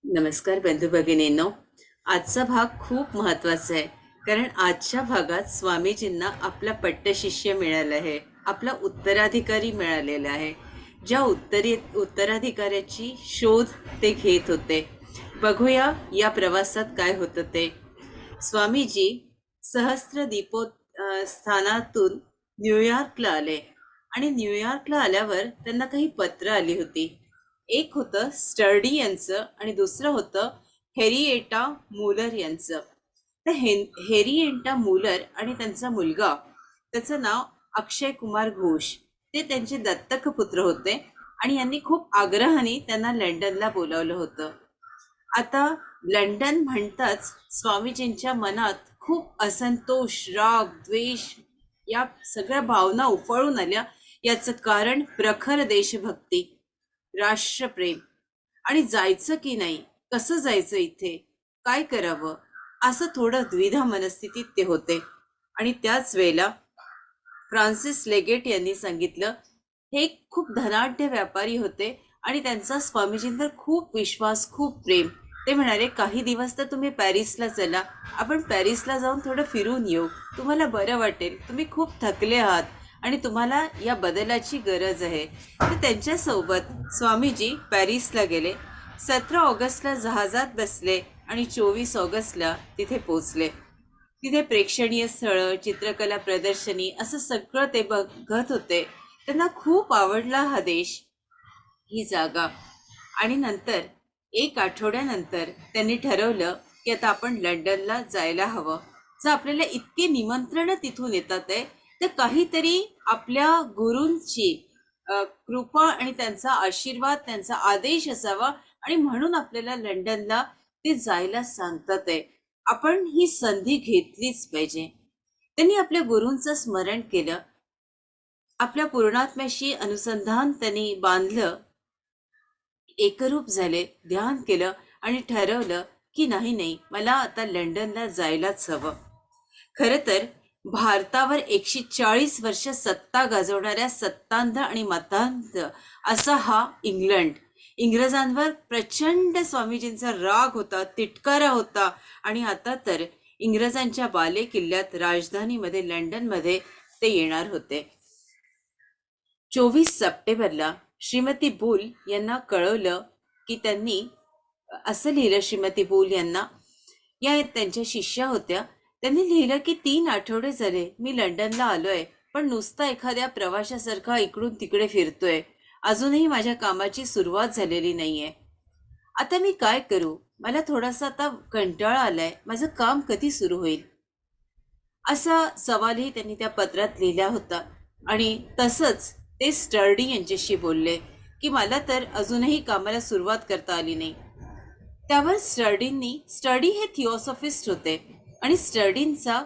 नमस्कार बंधू भगिनींनो. आजचा भाग खूप महत्वाचा आहे, कारण आजच्या भागात स्वामीजींना आपला पट्टशिष्य मिळाला आहे, आपला उत्तराधिकारी मिळालेला आहे. ज्या उत्तराधिकाऱ्याची शोध ते घेत होते. बघूया या प्रवासात काय होतं ते. स्वामीजी सहस्त्र स्थानातून न्यूयॉर्कला आले आणि न्यूयॉर्कला आल्यावर त्यांना काही पत्र आली होती. एक होतं स्टर्डी यांचं आणि दुसरं होतं हेरिएटा मुलर यांचं. तर हेरिएटा मुलर आणि त्यांचा मुलगा, त्याचं नाव अक्षय कुमार घोष, ते त्यांचे दत्तक पुत्र होते आणि यांनी खूप आग्रहाने त्यांना लंडनला बोलावलं होतं. आता लंडन म्हणताच स्वामीजींच्या मनात खूप असंतोष, राग, द्वेष या सगळ्या भावना उफाळून आल्या. याचं कारण प्रखर देशभक्ती, राष्ट्रप्रेम आणि जायचं की नाही, कसं जायचं, इथे काय करावं, असं थोडं द्विधा मनस्थितीत ते होते. आणि त्याच वेळेला फ्रान्सिस लेगेट यांनी सांगितलं. हे खूप धनाढ्य व्यापारी होते आणि त्यांचा स्वामीजींवर खूप विश्वास, खूप प्रेम. ते म्हणाले, काही दिवस तर तुम्ही पॅरिसला चला, आपण पॅरिसला जाऊन थोडं फिरून येऊ, तुम्हाला बरं वाटेल, तुम्ही खूप थकले आहात आणि तुम्हाला या बदलाची गरज आहे. तर त्यांच्यासोबत स्वामीजी पॅरिसला गेले. 17 ऑगस्टला जहाजात बसले आणि 24 ऑगस्टला तिथे पोचले. तिथे प्रेक्षणीय स्थळं, चित्रकला प्रदर्शनी, असं सगळं ते बघत होते. त्यांना खूप आवडला हा देश, ही जागा. आणि नंतर 1 आठवड्यानंतर त्यांनी ठरवलं की आता आपण लंडनला जायला हवं. जर आपल्याला इतके निमंत्रण तिथून येतात आहे, तर काहीतरी आपल्या गुरूंची कृपा आणि त्यांचा आशीर्वाद, त्यांचा आदेश असावा, आणि म्हणून आपल्याला लंडनला ते जायला सांगतात आहे. आपण ही संधी घेतलीच पाहिजे. त्यांनी आपल्या गुरूंचं स्मरण केलं, आपल्या पूर्णात्म्याशी अनुसंधान त्यांनी बांधलं, एकरूप झाले, ध्यान केलं आणि ठरवलं की नाही नाही, मला आता लंडनला जायलाच हवं. खरं तर भारतावर 140 वर्ष सत्ता गाजवणाऱ्या सत्तांध आणि मतांध असा हा इंग्लंड, इंग्रजांवर प्रचंड स्वामीजींचा राग होता, तिटकारा होता. आणि आता तर इंग्रजांच्या बाले किल्ल्यात, राजधानीमध्ये लंडनमध्ये ते येणार होते. 24 सप्टेंबरला श्रीमती बुल यांना कळवलं की त्यांनी असं लिहिलं. श्रीमती बुल यांना, या त्यांच्या शिष्या होत्या, त्यांनी लिहिलं की 3 आठवडे झाले मी लंडनला आलोय, पण नुसता एखाद्या प्रवाशासारखा इकडून तिकडे फिरतोय. अजूनही माझ्या कामाची सुरुवात झालेली नाहीये. आता मी काय करू? मला थोडासा आता कंटाळा आलाय, माझं काम कधी सुरू होईल, असा सवालही त्यांनी त्या पत्रात लिहिला होता. आणि तसंच ते स्टर्डी यांच्याशी बोलले की मला तर अजूनही कामाला सुरुवात करता आली नाही. त्यावर स्टर्डी हे थिओसॉफिस्ट होते आणि स्टर्डींचा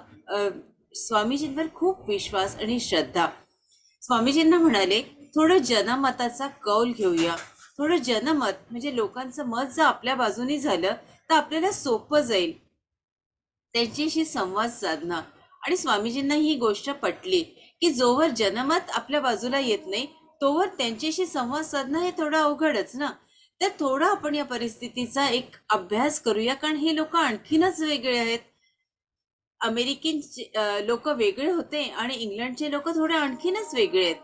स्वामीजींवर खूप विश्वास आणि श्रद्धा. स्वामीजींना म्हणाले, थोडं जनमताचा कौल घेऊया. थोडं जनमत म्हणजे लोकांचं मत जर आपल्या बाजूनी झालं तर आपल्याला सोपं जाईल त्यांच्याशी संवाद साधणं. आणि स्वामीजींना ही गोष्ट पटली की जोवर जनमत आपल्या बाजूला येत नाही, तोवर त्यांच्याशी संवाद साधणं हे थोडं अवघडच ना. तर थोडा आपण या परिस्थितीचा एक अभ्यास करूया, कारण हे लोक आणखीनच वेगळे आहेत. अमेरिकन लोक वेगळे होते आणि इंग्लंडचे लोक थोडे आणखीनच वेगळे आहेत.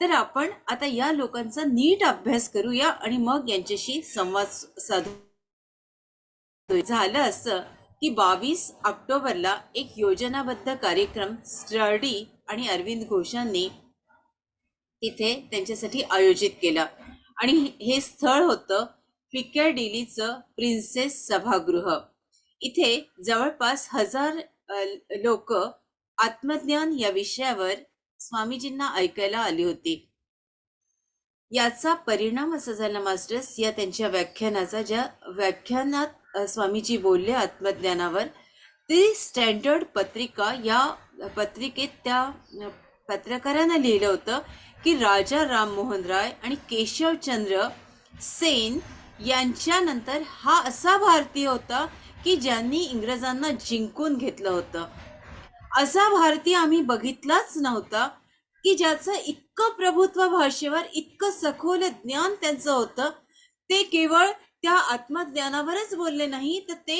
तर आपण आता या लोकांचा नीट अभ्यास करूया आणि मग यांच्याशी संवाद साधू. झालं असं की 22 ऑक्टोबरला एक योजनाबद्ध कार्यक्रम स्टर्डी आणि अरविंद घोषांनी तिथे त्यांच्यासाठी आयोजित केला. आणि हे स्थळ होतं पिकॅडिलीचं प्रिन्सेस सभागृह. इथे जवळपास 1000 लोक आत्मज्ञान या विषयावर स्वामीजींना ऐकायला आली होती. याचा परिणाम असा झाला मास्टर्स, या त्यांच्या व्याख्यानाचा, ज्या व्याख्यानात स्वामीजी बोलले आत्मज्ञानावर, ती स्टँडर्ड पत्रिका, या पत्रिकेत त्या पत्रकारांना लिहिलं होतं की राजा राममोहन राय आणि केशवचंद्र सेन यांच्यानंतर हा असा भारतीय होता की ज्यांनी इंग्रजांना जिंकून घेतलं होतं. असा भारतीय आम्ही बघितलाच नव्हता की ज्याचं इतकं प्रभुत्व भाषेवर, इतकं सखोल ज्ञान त्यांचं होतं. ते केवळ त्या आत्मज्ञानावरच बोलले नाही, तर ते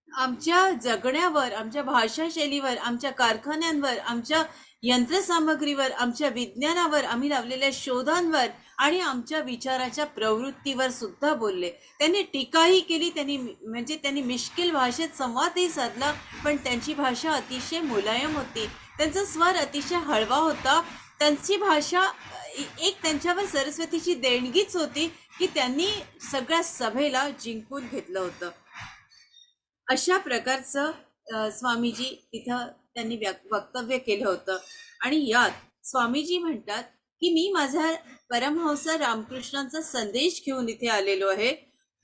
आमच्या जगण्यावर, आमच्या भाषाशैलीवर, आमच्या कारखान्यांवर, आमच्या यंत्रसामग्रीवर, आमच्या विज्ञानावर, आम्ही लावलेल्या शोधांवर आणि आमच्या विचाराच्या प्रवृत्तीवर सुद्धा बोलले. त्यांनी टीकाही केली, त्यांनी मिश्किल भाषेत संवादही साधला, पण त्यांची भाषा अतिशय मुलायम होती. त्यांचा स्वर अतिशय हळवा होता. त्यांची भाषा एक त्यांच्यावर सरस्वतीची देणगीच होती, की त्यांनी सगळ्या सभेला जिंकून घेतलं होतं. अशा प्रकारचं स्वामीजी तिथं त्यांनी वक्तव्य केलं होतं. आणि यात स्वामीजी म्हणतात की मी माझा परमहंस रामकृष्णांचा संदेश घेऊन इथे आलेलो आहे.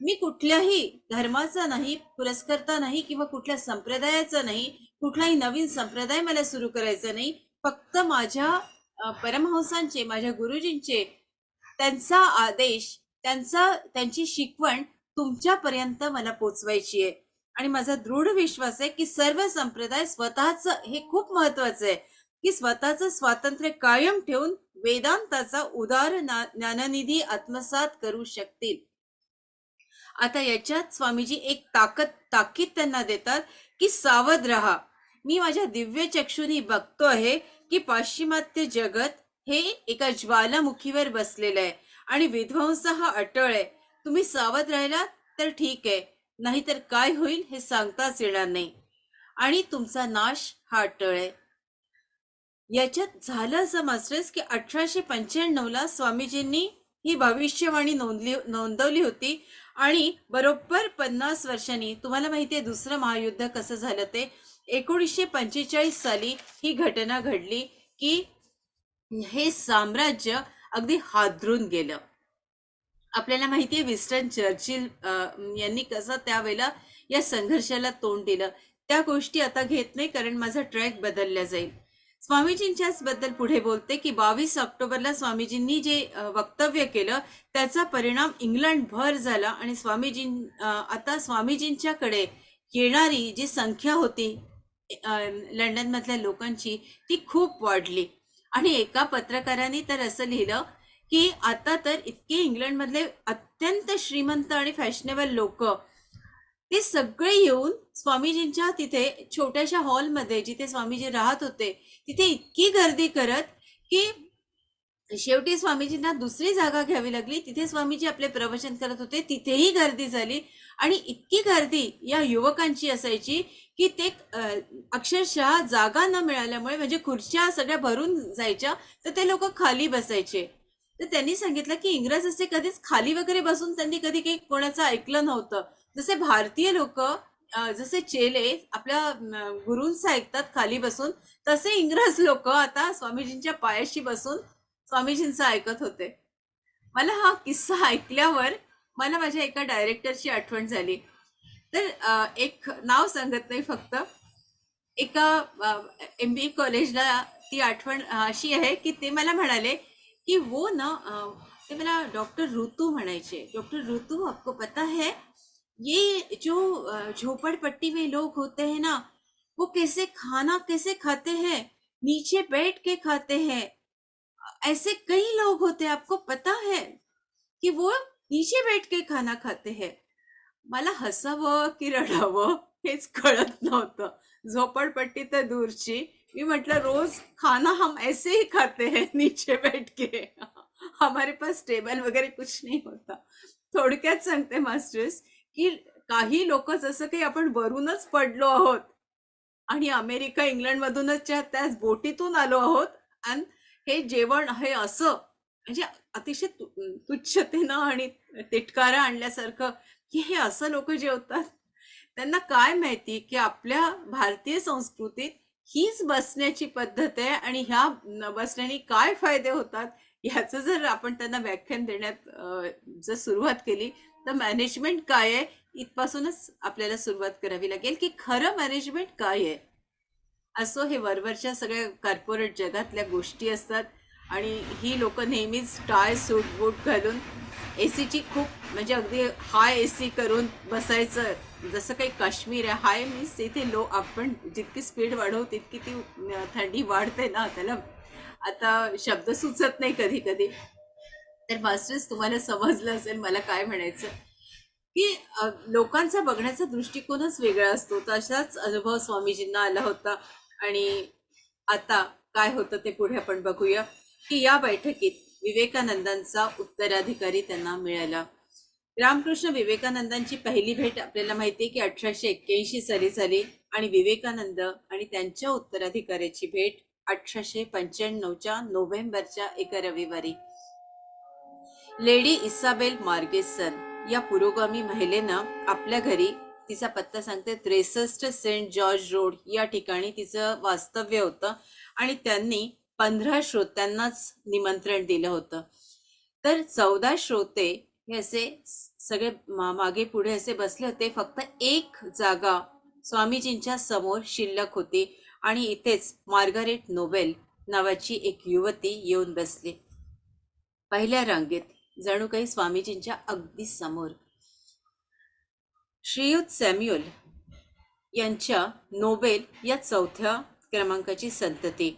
मी कुठल्याही धर्माचा नाही, पुरस्कर्ता नाही, किंवा कुठल्या संप्रदायाचा नाही, कुठलाही नवीन संप्रदाय मला सुरू करायचा नाही. फक्त माझ्या परमहंसांचे, माझ्या गुरुजींचे, त्यांचा आदेश, त्यांची शिकवण तुमच्यापर्यंत मला पोचवायची आहे. आणि माझा दृढ विश्वास आहे की सर्व संप्रदाय स्वतःच, हे खूप महत्वाचं आहे, की स्वतःचं स्वातंत्र्य कायम ठेवून वेदांताचा उदार ज्ञाननिधी आत्मसात करू शकतील. आता याच्यात स्वामीजी एक ताकीद त्यांना देतात की सावध राहा. मी माझ्या दिव्य चक्षुनी बघतो आहे की पाश्चिमात्य जगत हे एका ज्वालामुखीवर बसलेलं आहे आणि विध्वंस हा अटळ आहे. तुम्ही सावध राहिला तर ठीक आहे, नाहीतर काय होईल हे सांगताच येणार नाही. आणि तुमचा नाश हा अटळ आहे. याच्यात झालं असं मास्टर्स की 1895 स्वामीजींनी ही भविष्यवाणी नोंदवली होती. आणि बरोबर 50 वर्षांनी, तुम्हाला माहितीये दुसरं महायुद्ध कसं झालं ते, 1945 साली ही घटना घडली की हे साम्राज्य अगदी हादरून गेलं. आपल्याला माहितीये विन्स्टन चर्चिल यांनी कसं त्यावेळेला या संघर्षाला तोंड दिलं. त्या गोष्टी आता घेत नाही, कारण माझा ट्रॅक बदलला जाईल. स्वामीजींच्याच बद्दल पुढे बोलते की 22 ऑक्टोबरला स्वामीजींनी जे वक्तव्य केलं त्याचा परिणाम इंग्लंड भर झाला. आणि आता स्वामीजींच्याकडे येणारी जी संख्या होती लंडन मधल्या लोकांची, ती खूप वाढली. आणि एका पत्रकाराने तर असं लिहिलं की आता तर इतके इंग्लंड मधले अत्यंत श्रीमंत आणि फॅशनेबल लोक ते सगळे येऊन स्वामीजींच्या तिथे छोट्याशा हॉलमध्ये, जिथे स्वामीजी राहत होते, तिथे इतकी गर्दी करत की शेवटी स्वामीजींना दुसरी जागा घ्यावी लागली. तिथे स्वामीजी आपले प्रवचन करत होते, तिथेही गर्दी झाली. आणि इतकी गर्दी या युवकांची असायची की ते अक्षरशः जागा न मिळाल्यामुळे, म्हणजे खुर्च्या सगळ्या भरून जायच्या, तर ते लोक खाली बसायचे. तर त्यांनी सांगितलं की इंग्रज असे कधीच खाली वगैरे बसून त्यांनी कधी काही कोणाचं ऐकलं नव्हतं. जसे भारतीय लोक, जसे चेले आपल्या गुरूंचं ऐकतात खाली बसून, तसे इंग्रज लोक आता स्वामीजींच्या पायाशी बसून स्वामीजींचं ऐकत होते. मला हा किस्सा ऐकल्यावर मला माझ्या एका डायरेक्टरची आठवण झाली. तर एक नाव सांगत नाही, फक्त एका MBA कॉलेजला ती आठवण अशी आहे की ते मला म्हणाले कि वो ना ते मला डॉक्टर ऋतु म्हणायचे. डॉक्टर ऋतु, आपको पता है ये जो झोपड़पट्टी में लोग होते हैं ना, वो खाना कैसे खाते हैं, नीचे बैठ के खाते हैं. ऐसे कई लोग होते हैं, आपको पता है कि वो नीचे बैठ के खाना खाते हैं. मला हसावं की रडावं हेच कळत नव्हतं. झोपड़पट्टी तर दूरची, मी म्हटलं रोज खाना हम ऐसे ही खाते हैं नीचे बैठ के. हमारे पास टेबल वगैरे कुछ नहीं होता. थोडक्यात सांगते मास्टर्स की काही लोक जसं काही आपण वरूनच पडलो आहोत आणि अमेरिका इंग्लंड मधूनच त्याच बोटीतून आलो आहोत, आणि हे जेवण हे असं, म्हणजे अतिशय तुच्छतेनं आणि तिटकारा आणल्यासारखं की हे असं लोक जेवतात. त्यांना काय माहिती की आपल्या भारतीय संस्कृतीत हीच बसण्याची पद्धत आहे आणि ह्या बसण्याने काय फायदे होतात ह्याचं जर आपण त्यांना व्याख्यान देण्यात जर सुरुवात केली तर मॅनेजमेंट काय आहे इथपासूनच आपल्याला सुरुवात करावी लागेल की खरं मॅनेजमेंट काय आहे. असो, हे वरवरच्या सगळ्या कॉर्पोरेट जगातल्या गोष्टी असतात. आणि ही लोक नेहमीच टाय सूट बूट घालून एसीची खूप, म्हणजे अगदी हाय एसी करून बसायचं, जसं काही काश्मीर आहे. हाय मीन्स इथे आपण जितकी स्पीड वाढवू तितकी ती थंडी वाढते ना, त्याला आता शब्द सुचत नाही कधी कधी. तर मास्टर्स, तुम्हाला समजलं असेल मला काय म्हणायचं. की लोकांचा बघण्याचा दृष्टिकोनच वेगळा असतो. तसाच अनुभव स्वामीजींना आला होता. आणि आता काय होतं ते पुढे आपण बघूया, की या बैठकीत विवेकानंदांचा उत्तराधिकारी त्यांना मिळाला. रामकृष्ण विवेकानंदांची पहिली भेट आपल्याला माहिती आहे की 1881 साली झाली, आणि विवेकानंद आणि त्यांच्या उत्तराधिकाऱ्याची भेट 1895च्या नोव्हेंबरच्या एका रविवारी. लेडी इसाबेल मार्गेसन या पुरोगामी महिलेनं आपल्या घरी, तिचा पत्ता सांगते, 63 सेंट जॉर्ज रोड या ठिकाणी तिचं वास्तव्य होतं, आणि त्यांनी 15 श्रोत्यांनाच निमंत्रण दिलं होतं. तर 14 श्रोते हे असे सगळे मागे पुढे असे बसले होते. फक्त एक जागा स्वामीजींच्या समोर शिल्लक होती, आणि इथेच मार्गारेट नोबेल नावाची एक युवती येऊन बसली पहिल्या रांगेत, जणू काही स्वामीजींच्या अगदी समोर. श्रीयुत सॅम्युअल यांच्या नोबेल या चौथ्या क्रमांकाची संतती,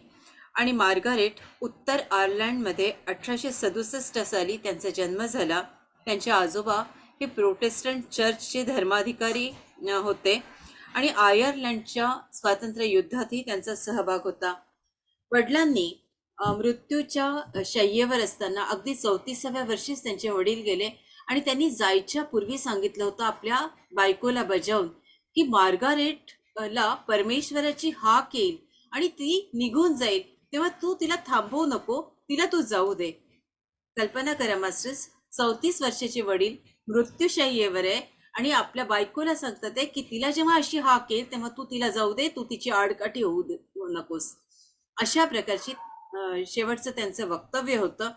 आणि मार्गारेट उत्तर आयर्लंडमध्ये 1867 साली त्यांचा जन्म झाला. त्यांचे आजोबा हे प्रोटेस्टंट चर्चचे धर्माधिकारी होते, आणि आयर्लंडच्या स्वातंत्र्य युद्धातही त्यांचा सहभाग होता. वडिलांनी मृत्यूच्या शय्येवर असताना अगदी 34व्या वर्षीच त्यांचे वडील गेले, आणि त्यांनी जायच्या पूर्वी सांगितलं होतं आपल्या बायकोला बजावून की मार्गारेटला परमेश्वराची हाक येईल आणि ती निघून जाईल, तेव्हा तू तिला थांबवू नको, तिला तू जाऊ दे. कल्पना करा मास्टर्स, 34 वर्षाचे वडील मृत्यूशय्येवर आहे, आणि आपल्या बायकोला सांगतात आहे की तिला जेव्हा अशी हाक येईल तेव्हा तू तिला जाऊ दे, तू तिची आडकाठी होऊ नकोस. अशा प्रकारची शेवटचं त्यांचं वक्तव्य होतं.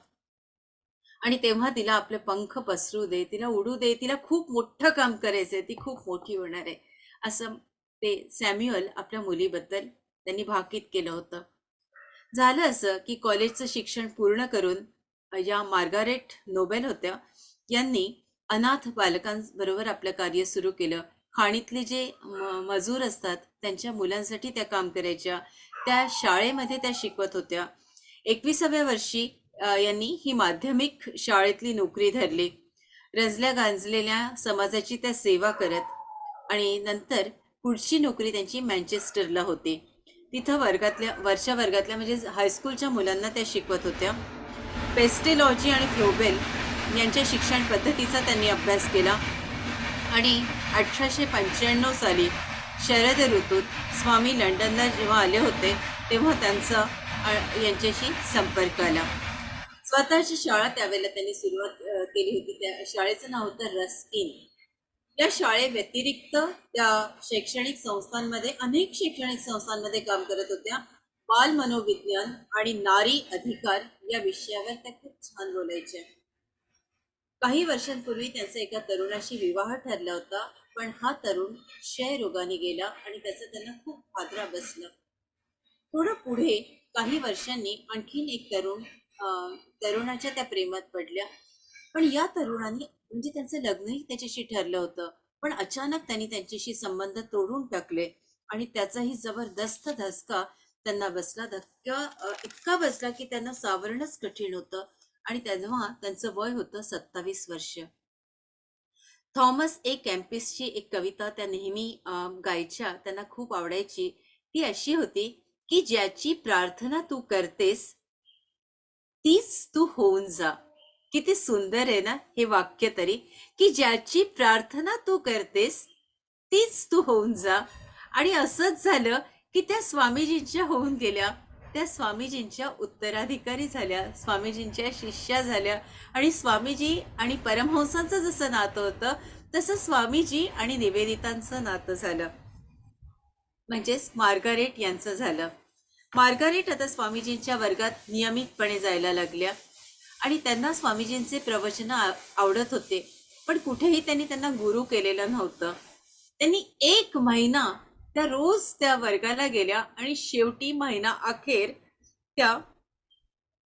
आणि तेव्हा तिला आपले पंख पसरू दे, तिला उडू दे, तिला खूप मोठं काम करायचंय, ती खूप मोठी होणार आहे, असं ते सॅम्युअल आपल्या मुलीबद्दल त्यांनी भाकीत केलं होतं. झालं असं की कॉलेजचं शिक्षण पूर्ण करून या मार्गारेट नोबेल होत्या, यांनी अनाथ बालकांबरोबर आपलं कार्य सुरू केलं. खाणीतले जे मजूर असतात त्यांच्या मुलांसाठी त्या काम करायच्या, त्या शाळेमध्ये त्या शिकवत होत्या. 21व्या वर्षी यांनी ही माध्यमिक शाळेतली नोकरी धरली. रंजल्या गांजलेल्या समाजाची त्या सेवा करत, आणि नंतर पुढची नोकरी त्यांची मँचेस्टरला होती. तिथं वरच्या वर्गातल्या म्हणजे हायस्कूलच्या मुलांना त्या शिकवत होत्या. पेस्टेलॉजी आणि फ्लोबेल यांच्या शिक्षण पद्धतीचा त्यांनी अभ्यास केला, आणि 1895 साली शरद ऋतूत स्वामी लंडनला जेव्हा आले होते तेव्हा त्यांचा यांच्याशी संपर्क आला. स्वतःची शाळा त्यावेळेला त्यांनी सुरुवात केली होती. त्या शाळेचं नाव होतं रस्किन. या शाळेव्यतिरिक्त त्या शैक्षणिक संस्थांमध्ये, अनेक शैक्षणिक संस्थांमध्ये काम करत होत्या. बाल मनोविज्ञान आणि नारी अधिकार या विषयावर त्या खूप छान बोलायच्या. काही वर्षांपूर्वी त्यांचा एका तरुणाशी विवाह ठरला होता, पण हा तरुण क्षयरोगाने गेला आणि त्याचा त्यांना खूप हादरा बसला. थोडं पुढे काही वर्षांनी आणखीन एक तरुणाच्या त्या प्रेमात पडल्या. पण या तरुणाने, म्हणजे त्यांचं लग्नही त्याच्याशी ठरलं होतं, पण अचानक त्यांनी त्यांच्याशी संबंध तोडून टाकले, आणि त्याचाही जबरदस्त धसका त्यांना बसला. धक्का इतका बसला की त्यांना सावरणंच कठीण होतं. आणि तेव्हा त्यांचं वय होतं 27 वर्ष. थॉमस ए कॅम्पिसची एक कविता त्या नेहमी गायच्या, त्यांना खूप आवडायची. ती अशी होती की ज्याची प्रार्थना तू करतेस तीच तू होऊन जा. किती सुंदर आहे ना हे वाक्य तरी, की ज्याची प्रार्थना तू करतेस तीच तू होऊन जा. आणि असंच झालं की त्या स्वामीजींच्या होऊन गेल्या, त्या स्वामीजींच्या उत्तराधिकारी झाल्या, स्वामीजींच्या शिष्या झाल्या. आणि स्वामीजी आणि परमहंसांचं जसं नातं होतं तसं स्वामीजी आणि निवेदितांचं नातं झालं, म्हणजेच मार्गारेट यांचं झालं. मार्गारेट आता स्वामीजींच्या वर्गात नियमितपणे जायला लागल्या, आणि त्यांना स्वामीजींचे प्रवचन आवडत होते. पण कुठेही त्यांना गुरु केलेलं नव्हतं. त्यांनी 1 महिना त्या रोज त्या वर्गाला गेल्या, आणि शेवटी महिना अखेर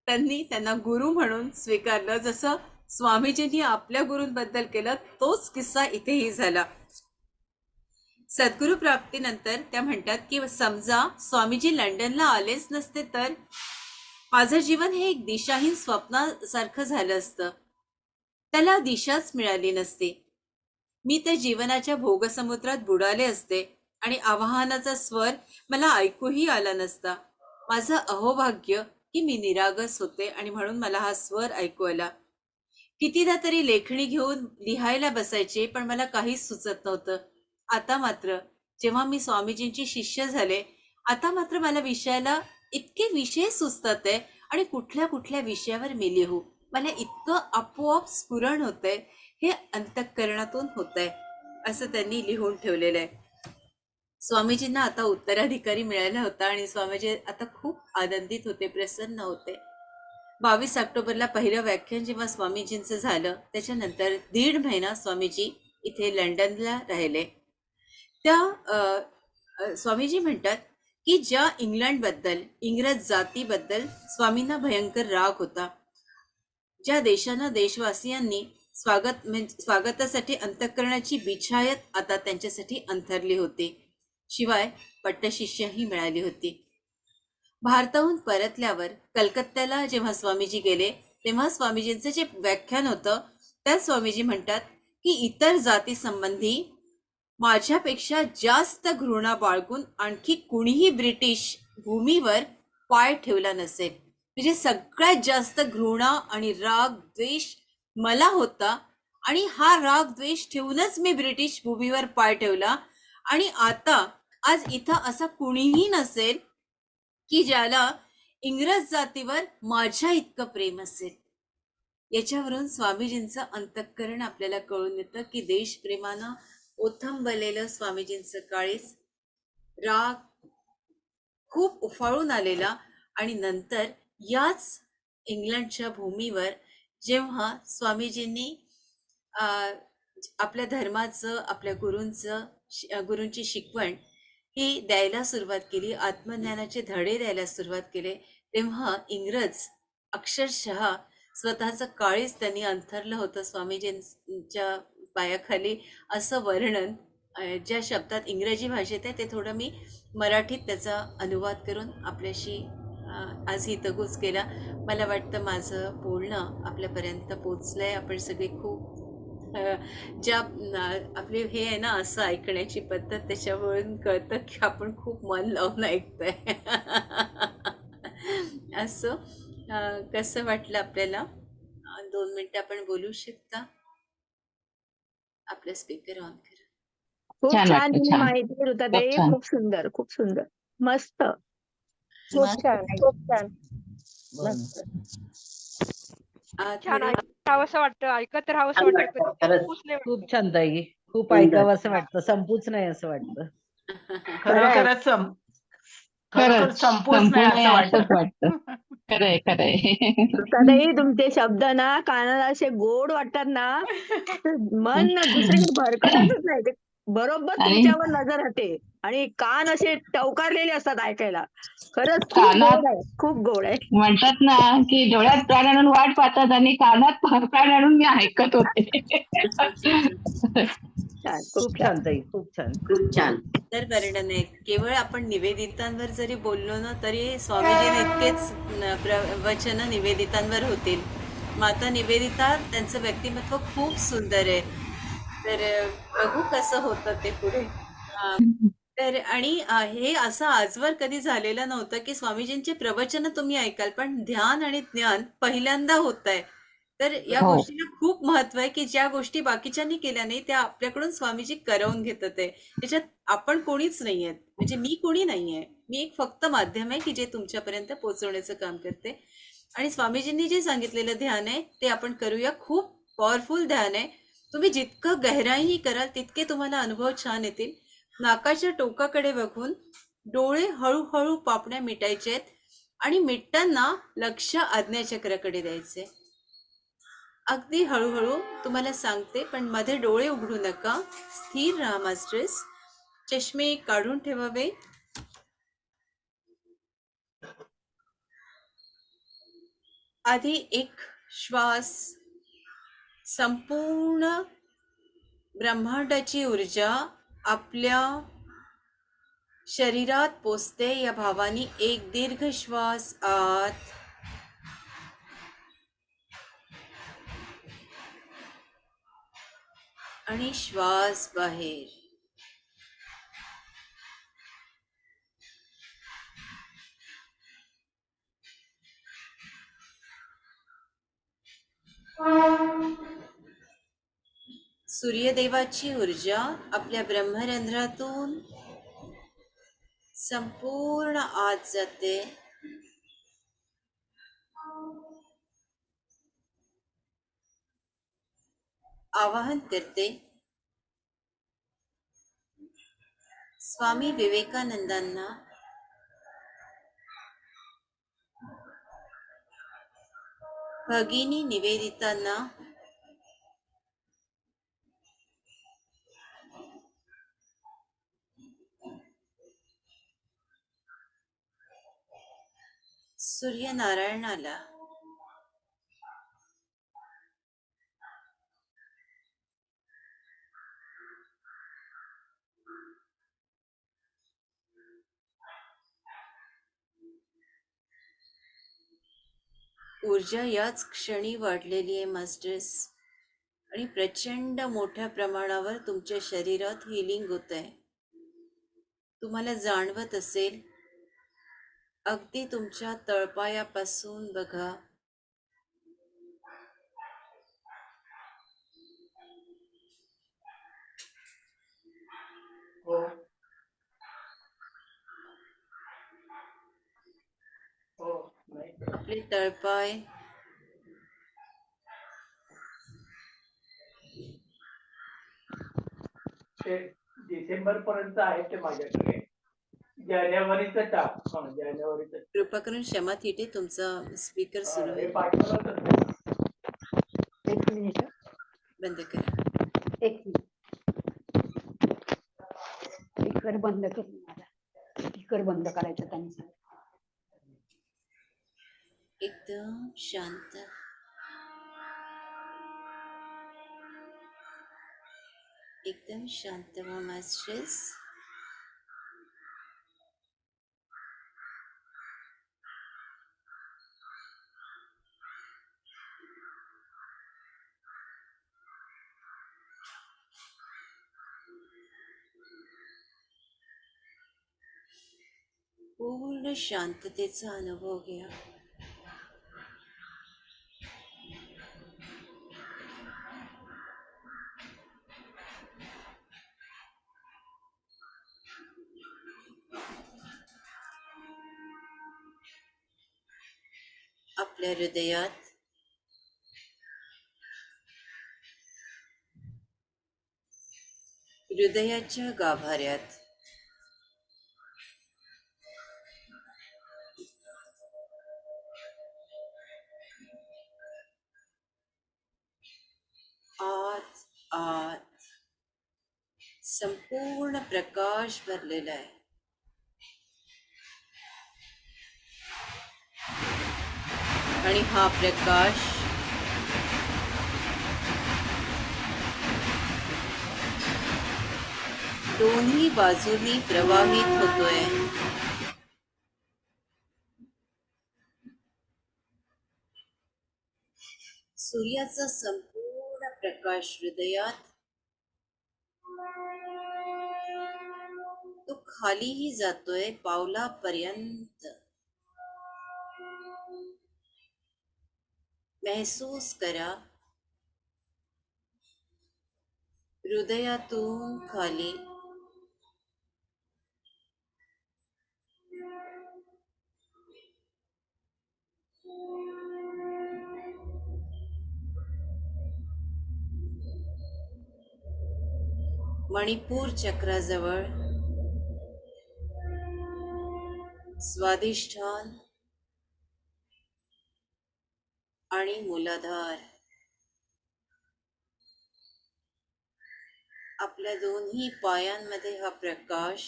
त्यांना गुरु म्हणून स्वीकारलं. जसं स्वामीजींनी आपल्या गुरूंबद्दल केलं, तोच किस्सा इथेही झाला. सद्गुरु प्राप्तीनंतर त्या म्हणतात की समजा स्वामीजी लंडनला आलेच नसते तर माझं जीवन हे एक दिशाहीन स्वप्नासारखं झालं असतं, त्याला दिशाच मिळाली नसती. मी त्या जीवनाच्या भोगसमुद्रात बुडाले असते आणि आवाहनाचा स्वर मला ऐकूही आला नसता. माझं अहोभाग्य की मी निरागस होते आणि म्हणून मला हा स्वर ऐकू आला. कितीदा तरी लेखणी घेऊन लिहायला बसायचे, पण मला काहीच सुचत नव्हतं. आता मात्र जेव्हा मी स्वामीजींची शिष्य झाले, आता मात्र मला विषयाला इतके विषय सुचतात आहे आणि कुठल्या कुठल्या विषयावर मी लिहू. मला इतकं आपोआप स्फुरण होतंय, हे अंतःकरणातून होतंय, असं त्यांनी लिहून ठेवलेलं आहे. स्वामीजींना आता उत्तराधिकारी मिळाला होता आणि स्वामीजी आता खूप आनंदित होते, प्रसन्न होते. 22 ऑक्टोबरला पहिलं व्याख्यान जेव्हा स्वामीजींचं झालं, त्याच्यानंतर 1.5 महिना स्वामीजी इथे लंडनला राहिले. त्या अ, स्वामीजी म्हणतात की ज्या इंग्लंडबद्दल, इंग्रज जातीबद्दल स्वामींना भयंकर राग होता, ज्या देशानं देशवासियांनी स्वागतासाठी अंतःकरणाची बिछायत आता त्यांच्यासाठी अंथरली होती, शिवाय पट्टशिष्यही मिळाली होती. भारताहून परतल्यावर कलकत्त्याला जेव्हा स्वामीजी गेले, तेव्हा स्वामीजींचं जे व्याख्यान होतं, त्यात स्वामीजी म्हणतात की इतर जाती संबंधी माझ्यापेक्षा जास्त घृणा बाळगून आणखी कुणीही ब्रिटिश भूमीवर पाय ठेवला नसेल. म्हणजे सगळ्यात जास्त घृणा आणि राग द्वेष मला होता आणि हा राग द्वेष ठेवूनच मी ब्रिटिश भूमीवर पाय ठेवला. आणि आता आज इथं असा कुणीही नसेल की ज्याला इंग्रज जातीवर माझ्या इतकं प्रेम असेल. याच्यावरून स्वामीजींचं अंतःकरण आपल्याला कळून येतं की देशप्रेमानं ओथंबलेलं स्वामीजींचं काळीज, राग खूप उफाळून आलेला. आणि नंतर याच इंग्लंडच्या भूमीवर जेव्हा स्वामीजींनी अ, आपल्या धर्माचं, आपल्या गुरूंची शिकवण ही द्यायला सुरुवात केली, आत्मज्ञानाचे धडे द्यायला सुरुवात केले, तेव्हा इंग्रज अक्षरशः स्वतःचं काळीज त्यांनी अंथरलं होतं स्वामीजींच्या पायाखाली, असं वर्णन ज्या शब्दात इंग्रजी भाषेत आहे, ते थोडं मी मराठीत त्याचा अनुवाद करून आपल्याशी आज हितगुज केला. मला वाटतं माझं बोलणं आपल्यापर्यंत पोचलंय. आपण सगळे खूप ज्या आपली हे आहे ना, असं ऐकण्याची पद्धत, त्याच्यावरून कळतं की आपण खूप मन लावून ऐकतोय. असं कसं वाटलं आपल्याला? 2 मिनिटं आपण बोलू शकता? आपला स्पीकर ऑन करा. खूप छान छान वाटतं, तुम्ही छान. माहिती खूप रुताताई. छान. खूप सुंदर, खूप सुंदर. मस्त. खूप मस्त. छान, खूप छान. बोल. मस्त. छान थोडे ऐकावंसं वाटतं, ऐकत राहावंसं छान वाटतं, वाटतं कधी खरंच. संपूच नाही खूप वाटत. छान ताई, खूप सुंदर. ऐकावं असं वाटतं, संपूच नाही असं वाटतं. खरंय. खरोखरच खरोखर खरंच संपूच संपू नाही नये असं असंच वाटतं. वाटतं. खरंय खरंय. रुताताई, तुमचे शब्द ना कानाला असे गोड वाटतात ना, तर मन दुसरीकडे भरकटतच नाही. ते बरोबर आणि तुमच्यावर नजर राहते आणि कान असे टवकारलेले असतात ऐकायला. खरंच खूप कानात गोड आहे, खूप गोड आहे. म्हणतात ना की डोळ्यात प्राण आणून वाट पाहतात आणि कानात प्राण आणून मी ऐकत होते. छान, खूप खूप छान. छान ताई, खूप छान. खूप छान. तर वर्णन आहे. केवळ आपण निवेदितांवर जरी बोललो ना, तरी स्वामीजींनी इतकेच प्रवचन निवेदितांवर होतील. माता निवेदिता, त्यांचं व्यक्तिमत्व खूप सुंदर आहे. तर बघू कसं होतं ते पुढे. तर आणि हे असं आजवर कधी झालेलं नव्हतं की स्वामीजींचे प्रवचन तुम्ही ऐकाल, पण ध्यान आणि ज्ञान पहिल्यांदा होत आहे. तर या हो. गोष्टीला खूप महत्व आहे की ज्या गोष्टी बाकीच्यांनी केल्या नाही, त्या आपल्याकडून स्वामीजी करवून घेतात आहे. त्याच्यात आपण कोणीच नाही आहेत, म्हणजे मी कोणी नाही आहे. मी एक फक्त माध्यम आहे की जे तुमच्यापर्यंत पोहोचवण्याचं काम करते. आणि स्वामीजींनी जे सांगितलेलं ध्यान आहे ते आपण करूया. खूप पॉवरफुल ध्यान आहे. तुम्ही जितकं गहराईने कराल तितके तुम्हाला अनुभव छान येतील. नाकाच्या टोकाकडे बघून डोळे हळूहळू पापण्या मिटायचे आहेत आणि मिटताना लक्ष आज्ञाचक्राकडे द्यायचे. अगदी हळूहळू तुम्हाला सांगते, पण मध्ये डोळे उघडू नका. स्थिर राहा मास्टर्स. चष्मे काढून ठेवावे. आधी एक श्वास संपूर्ण ब्रह्मांडाची ऊर्जा आपल्या शरीरात पोचते या भावाने एक दीर्घ श्वास आत, आणि श्वास बाहेर. सूर्यदेवाची ऊर्जा आपल्या ब्रह्मरंध्रातून संपूर्ण आत जाते. आवाहन करते स्वामी विवेकानंदांना, भगिनी निवेदितांना, सूर्यनारायणाला, ऊर्जा याच क्षणी वाढलेली आहे मास्टर्स, आणि प्रचंड मोठ्या प्रमाणावर तुमच्या शरीरात हिलिंग होत आहे. तुम्हाला जाणवत असेल, अगदी तुमच्या तळपायापासून बघा, हो हो नाही आपले तळपाय ते डिसेंबर पर्यंत आहे ते माझ्याकडे. जानेवारीचं टाक. जानेवारीचं कृपा करून क्षमा थिटे, तुमचा स्पीकर सुरू हे आहे, पाठवलं तर एक मिनिट बंद करा. एक मिनिट स्पीकर बंद कर माझा. स्पीकर बंद करायचं त्यांचं. एकदम शांत. एकदम शांत व्हा मास्टर्स. पूर्ण शांततेचा अनुभव घ्या. आपल्या हृदयात हृदयाच्या गाभाऱ्यात आत आत संपूर्ण प्रकाश भरलेला आहे. आणि हा प्रकाश दोन्ही बाजूंनी प्रवाहित होतोय. सूर्याचा संपूर्ण प्रकाश हृदयात, तो खालीही जातोय पावलापर्यंत. महसूस करा, हृदयातून खाली मणिपूर चक्राजवळ स्वादिष्ठान आणि मूलाधार, आपल्या दोन्ही पायांमध्ये हा प्रकाश,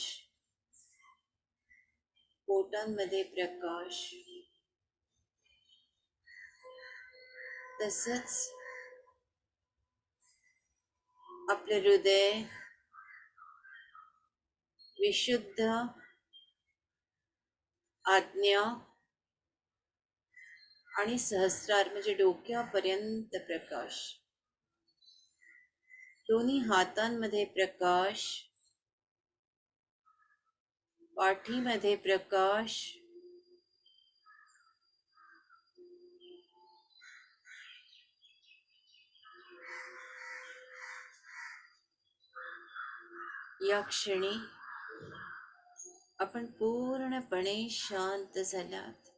पोटांमध्ये प्रकाश, तसंच आपले हृदय विशुद्ध आज्ञा आणि सहस्रार म्हणजे डोक्यापर्यंत प्रकाश. दोन्ही हातांमध्ये प्रकाश, पाठीमध्ये प्रकाश, या क्षणी आपण पूर्णपणे शांत झालात.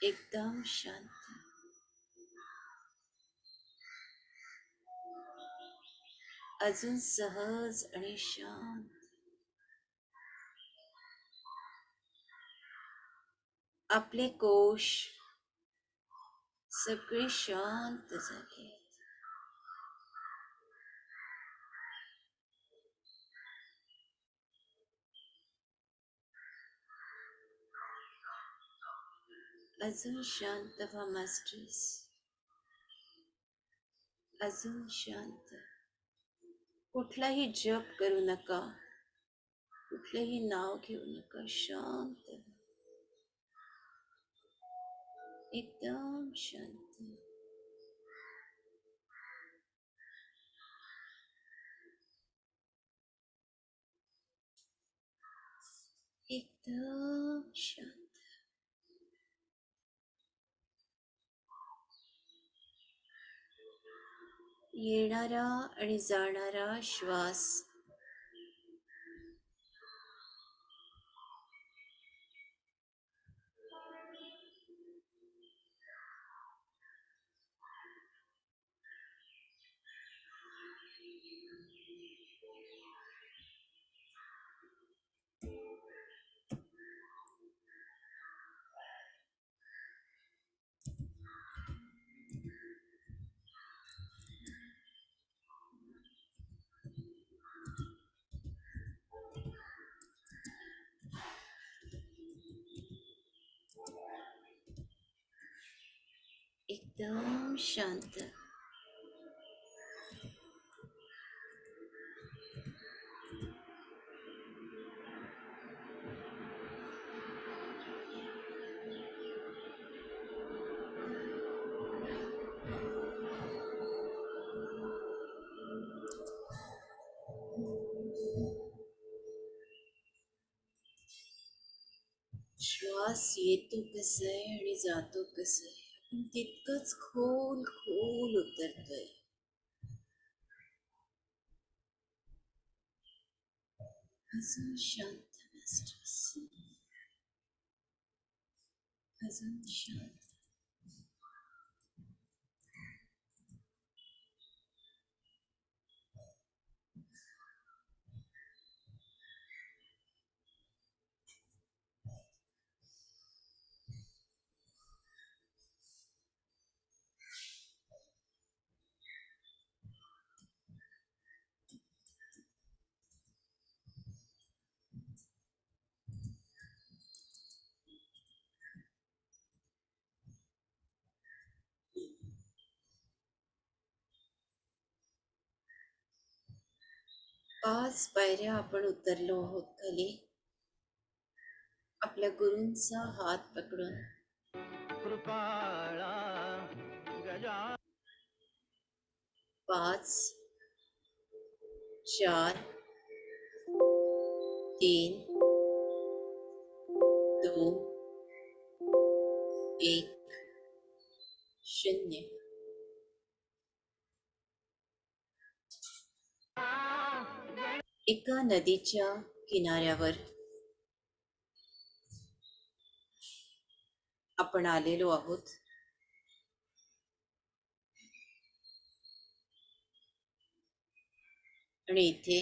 एकदम शांत. अजून सहज आणि शांत. आपले कोश सगळे शांत झाले. अजून शांत व्हा मास्टर्स. अजून शांत. कुठलाही जप करू नका, कुठलेही नाव घेऊ नका. शांत, एकदम शांत. एकदम शांत. येणारा आणि जाणारा श्वास एकदम शांत. श्वास येतो कसं आहे आणि जातो कसं आहे, आपण तितकंच खोल खोल उतरतोय. अजून शांत मास्टर्स. अजून शांत. पाच पायऱ्या आपण उतरलो आहोत खाली, आपल्या गुरूंचा हात पकडून. पाच, 4, 3, 2, 1, 0. एका नदीच्या किनाऱ्यावर आपण आलेलो आहोत. आणि इथे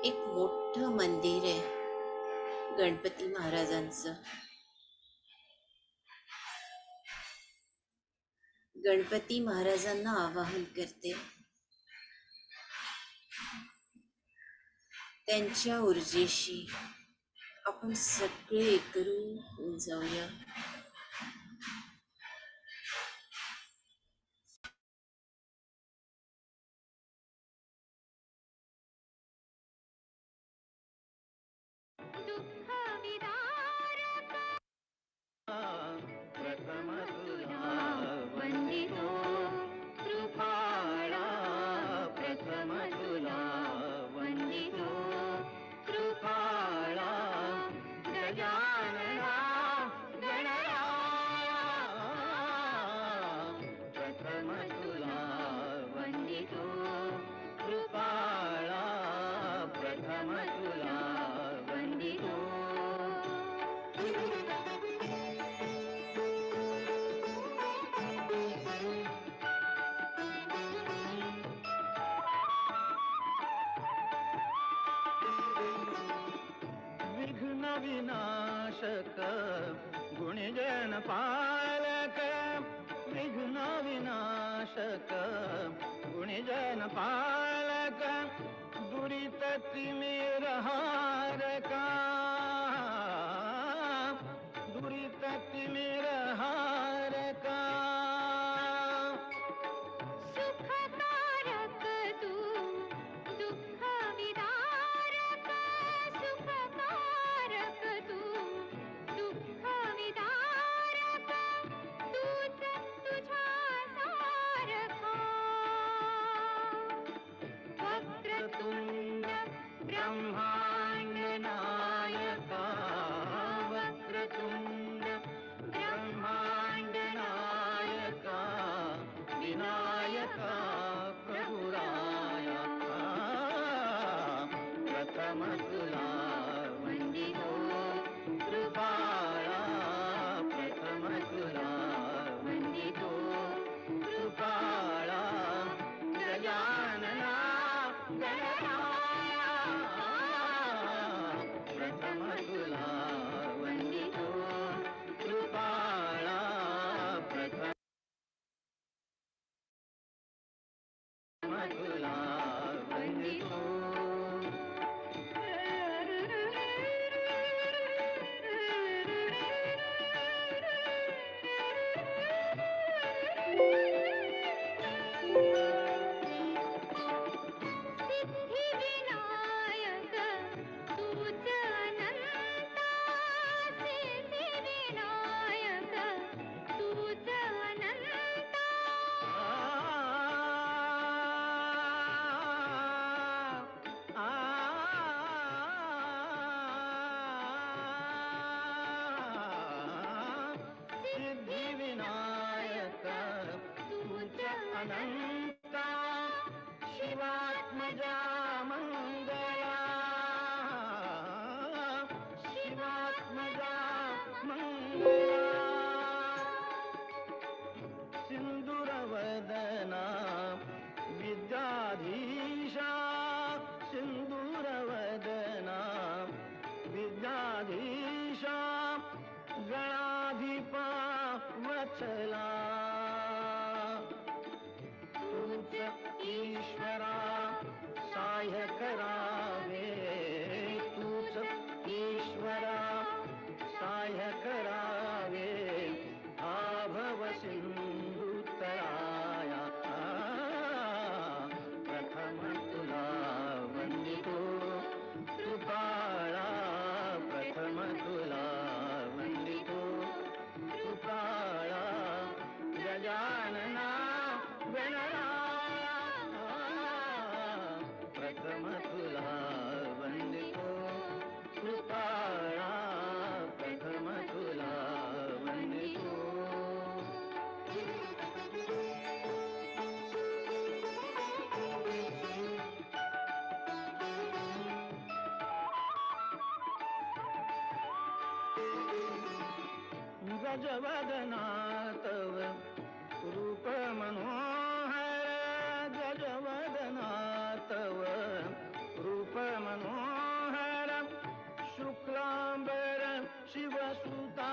एक मोठं मंदिर आहे गणपती महाराजांचं. गणपती महाराजांना आवाहन करते. त्यांच्या ऊर्जेशी आपण सगळे एकरूप होऊन जाऊया. गजानना गणराया प्रथम तुला वंदितो कृपाळा प्रथम तुला वंदितो विघ्न विनाशक गुणजन पालक विघ्न विनाशक गुणजन पालक दुरित तिमिर हारका दुरित तिमिर हारका सुखकारक तू दुःख विदारक सुखकारक तू दुःख विदारक तूच तुझ्या सारखा वक्रतुंड ब्रह्मांड नायका वक्रतुंड ब्रह्मांड नायका विनायका प्रभुराया प्रथम तुला वंदितो कृपाळा प्रथम तुला वंदितो कृपाळा गजानना गणराया प्रथम तुला वंदितो कृपाळा प्रथम तुला वंदितो सिद्धिविनायक तूच अनंता सिद्धिविनायक तूच अनंता सिद्धिविनायक तुझ अनंता शिवात्मजा मंगला शिवात्मजा मंगला सिंदूरवदना विद्याधीशा सिंदूरवदना विद्याधीशा गणाधिपा वचला तूच ईश्वरा सहाय्य करावे तूच ईश्वरा सहाय्य करावे आभव सिंधुतराया प्रथम तुला वंदितो कृपाळा प्रथम तुला वंदितो कृपाळा गजानना गणराया प्रथम तुला वंदितो कृपाळा प्रथम तुला वंदितो गजवदना तव रूप मनोहर गजवदना तव रूप मनोहर शुक्लांबर शिवसुता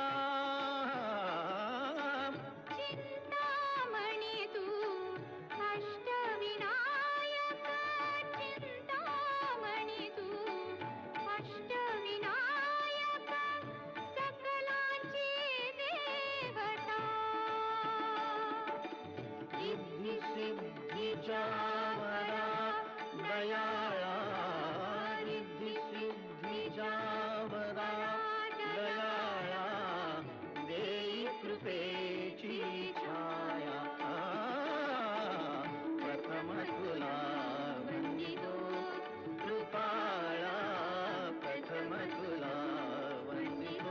चिंतामणी तू अष्टविनायक चिंतामणी तू अष्टविनायक सकलांची देवता रिद्धी सिद्धीच्या वरा दयाळा रिद्धी सिद्धीच्या वरा दयाळा देई कृपेची छाया प्रथम तुला वंदितो कृपाळा प्रथम तुला वंदितो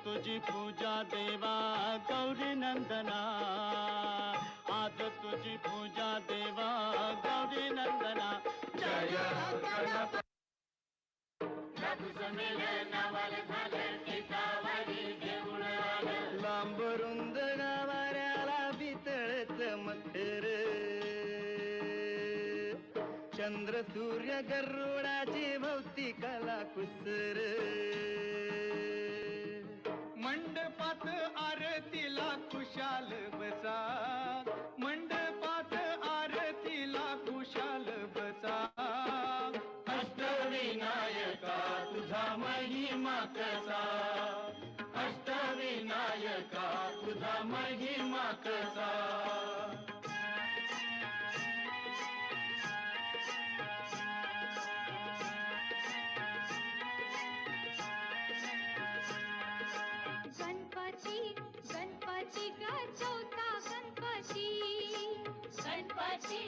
तुझी पूजा देवा गौरी नंदना, आज तुझी पूजा देवा गौरी नंदना. जय गणपती. लांब रुंद गावाऱ्याला बितळत मकर, चंद्र सूर्य गरुडाची भोवतिकाला कुसर. मंडपात आरतीला खुशाल बसा, मंडपात आरतीला खुशाल बसा. अष्टविनायका तुझा महिमा कसा, अष्टविनायका तुझा महिमा कसा. गणपती गणपती ग चौथा गणपती, गणपती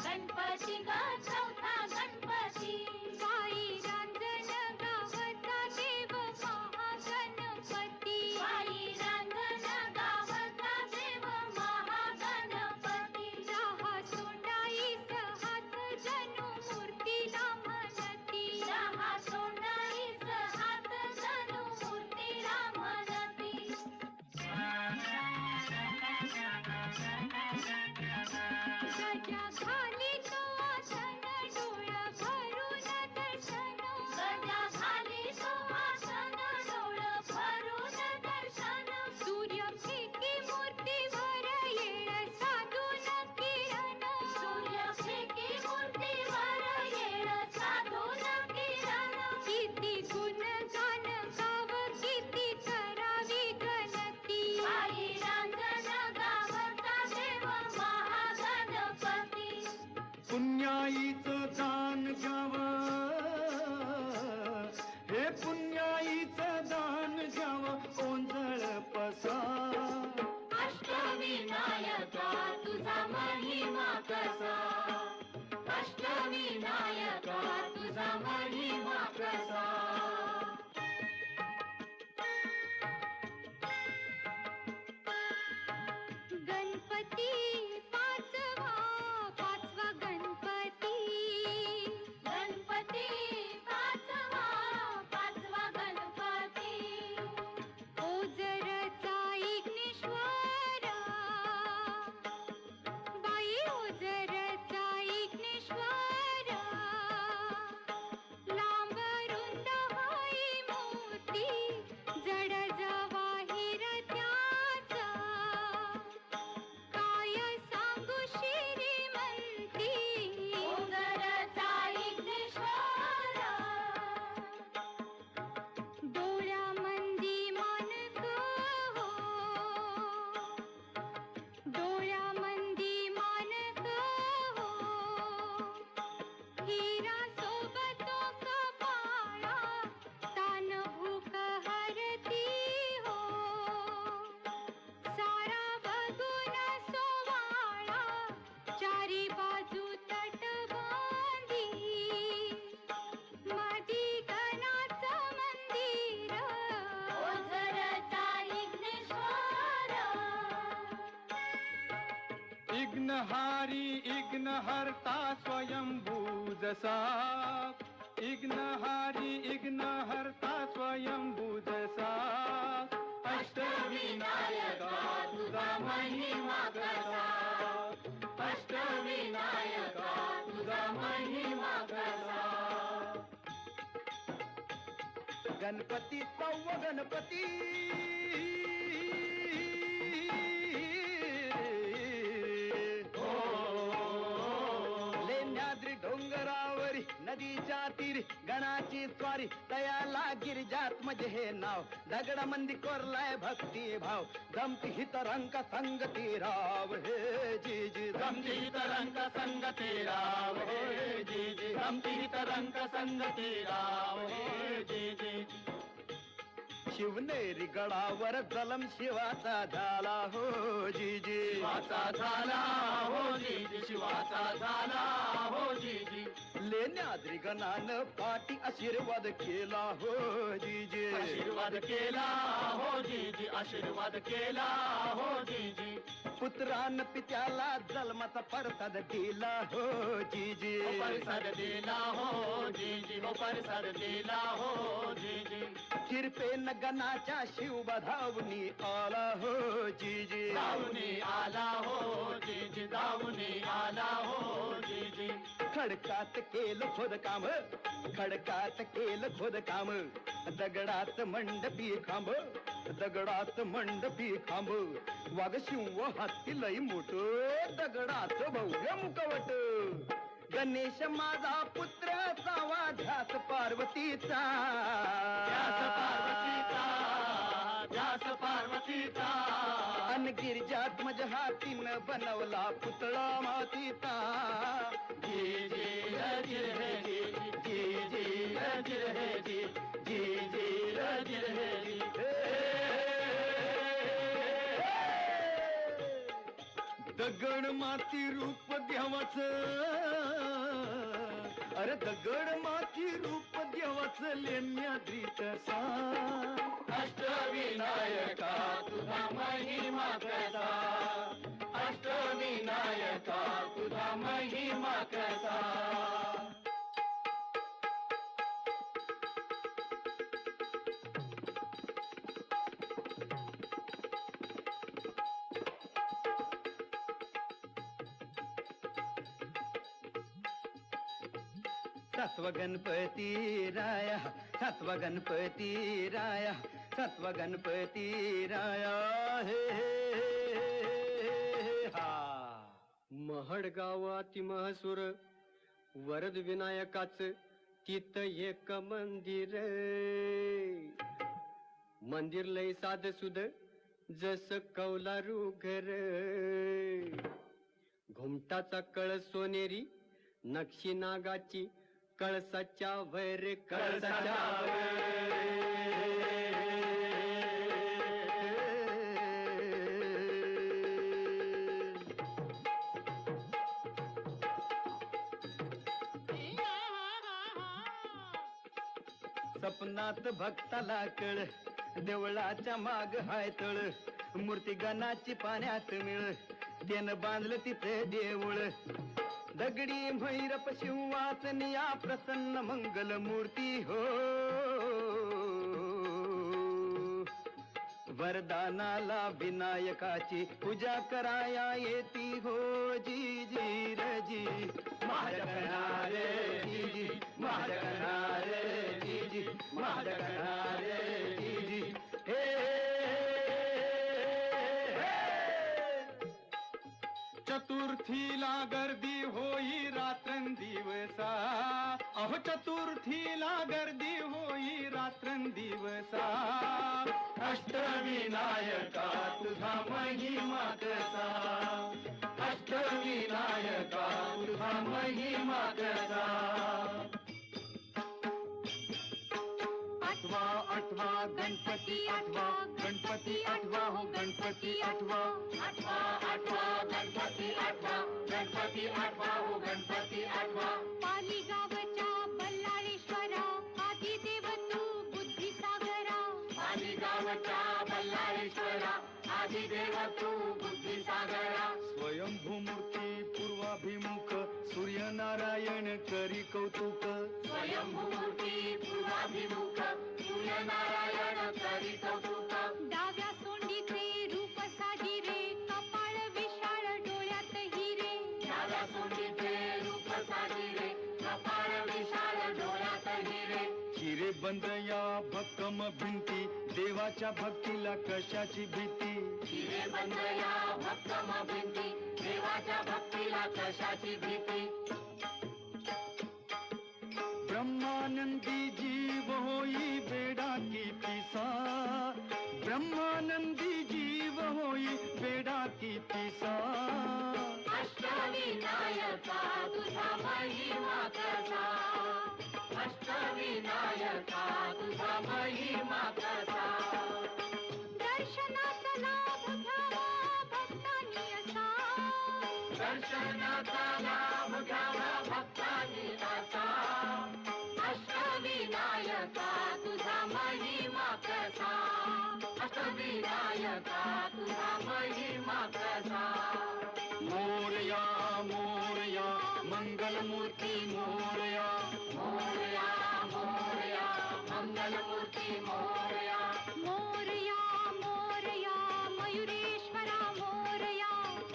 गणपती ग चौथा गणपती. बाई रांजण गावचा देव महागणपती, बाई रांजण गावचा देव महागणपती. दहा सोंडाईस हात जणू मूर्तीला म्हणती, दहा सोंडाईस हात जणू मूर्तीला म्हणती. गजा खाली तो आसन डोळ भरून दर्शन, गजा खाली तो आसन डोळ भरून दर्शन. सूर्य फेकी मूर्तीवर येळ साधून किरण, सूर्य फेकी मूर्तीवर येळ साधून किरण. किती गुणगान गाव किती करावी गणती, आई रांजण गावचा देव महागणपती. पुण्याईचं दान घ्यावं, हे पुण्याईचं दान घ्यावं ओंजळ पसा. अष्टविनायका तुझा महिमा कसा, अष्टविनायका तुझा महिमा कसा. गणपती पाचवा पाचवा गणपती, गणपती पाचवा पाचवा गणपती. ओझरचा विघ्नेश्वर, बाई ओझरचा विघ्नेश्वर. लांब रुंद होई मूर्ती, जड जवाहीर त्याचा. काय सांगू श्रीमंती, ओझरचा विघ्नेश्वर. डोळ्यामंदी मानक हो, डोळ्यामंदी मानक हो. हिरा सोबतो कपाळा, तान भूक हरती हो. सारा बघून सोवाळा, चारी बाजू तटबंदी. मधी गणाचं मंदिर, ओझरचा विघ्नेश्वर. इग्नहारी इग्नहर्ता स्वयंभू जसा, इग्नहारी इग्नहर्ता स्वयंभू जसा. अष्टविनायका तुझा महिमा कसा, अष्टविनायका तुझा महिमा कसा. गणपती सव्व गणपती, लेण्याद्री डोंगरावरी नदीच्या तीरी गणाची स्वारी, तयाला गिरिजात म्हणजे हे नाव. दगडामंदी कोरलाय भक्ती भाव, जमती हित रंग संगती राव हे जी जी. जमती हित रंग संगती राव हे जी जी, जमती हित रंग संगती राव हे जी जी. शिवनेरी गडावर जलम शिवाचा झाला हो जी जी, शिवाचा झाला हो जी जी, शिवाचा झाला हो जी जी. लेण्याद्री गणानं पाठी आशीर्वाद केला हो जी जी, आशीर्वाद केला हो जी जी आशीर्वाद केला हो जीजी पुत्रान पित्याला जन्माचा परसाद दिला हो जीजी परसाद दिला हो जीजी हो परसाद दिला हो जीजी किरपेन गणाच्या शिव धावणी आला हो जीजी धावणी आला हो जीजी धावणी आला हो जीजी खडकात केलं खोदकाम खडकात केलं खोदकाम दगडात मंडपी खांब दगडात मंडपी खांब वाघ शिव हाती लई मोठ दगडात भव्य मुखवट गणेश माझा पुत्र सावा ध्यास पार्वतीचा ध्यास पार्वतीचा अन गिरिजात्मज हातीनं बनवला पुतळा मातीचा जी जी रजी रे जी जी जी रजी रे जी जी जी रजी रे जी दगड माती रूप देवाच अरे दगड माती रूप देवाच लेण्याद्रीत सा अष्टविनायका तुझा महिमा कसा अष्टविनायका तुझा महिमा कसा सत्व गणपती राया सत्व गणपती राया सत्व गणपती राया हे हा महड गावाती महसूर वरद विनायकाच तिथ एक मंदिर मंदिर लय साध सुद जस कौलारू घर घुमटाचा कळस सोनेरी नक्षी नागाची कळसाच्या वर कळसाच्या सपनात भक्ताला कळ देवळाच्या माग हाय तळ मूर्ती गणाची पाण्यात मिळ त्यानं बांधलं तिथे देऊळ दगडी भैरप शिवासनिया प्रसन्न मंगल मूर्ती हो वरदानाला विनायकाची पूजा कराया येती हो जी जी रजी माझ्या करणारे जी जी माझ्या करणारे जी जी माझ्या करणारे जी जी चतुर्थीला गर्दी होई रात्रंदिवसा अहो चतुर्थीला गर्दी होई रात्रंदिवसा अष्टविनायका तुझा महिमा कसा अष्टविनायका तुझा महिमा कसा आठवा आठवा गणपती आठवा गणपती आठवा हो गणपती आठवा आठवा आठवा गणपती आठवा गणपती आठवा हो गणपती आठवा पाली गावच्या बल्लाळेश्वरा आदिदेव तू बुद्धी सागरा पाली गावच्या बल्लाळेश्वरा आदिदेव तू बुद्धी सागरा स्वयंभू मूर्ती पूर्वाभिमुख सूर्यनारायण करी कौतुक स्वयंभूमूर्ती पूर्वाभिमुख सूर्यनारायण करी कौतुक डाव्या सोंडीचे रूप साजिरे कपाळ विशाळ डोळ्यात हिरे डाव्या सोंडीचे रूप साजिरे कपाळ विशाळ डोळ्यात हिरे हिरे बंद या भक्कम भिंती देवाच्या भक्तीला कशाची भीती हिरे बंद या भक्कम भिंती देवाच्या भक्तीला कशाची भीती ब्रह्मानंदी जीव होई बेडा की पिसा ब्रह्मानंदी जीव होई बेडा की पिसा अष्टविनायका तुझा महिमा कसा अष्टविनायका तुझा महिमा कसा दर्शनाचा लाभ घ्यावा भक्तांनी असा दर्शनाचा लाभ घ्यावा भक्तांनी असा अष्टविनायका तुझा महिमा कसा अष्टविनायका सिद्धिविनायका तुझा महिमा कसा मोरया मोरया मंगलमूर्ती मोरया मोरया मोरया मंगलमूर्ती मोरया मोरया मोरया मयुरेश्वरा मोरया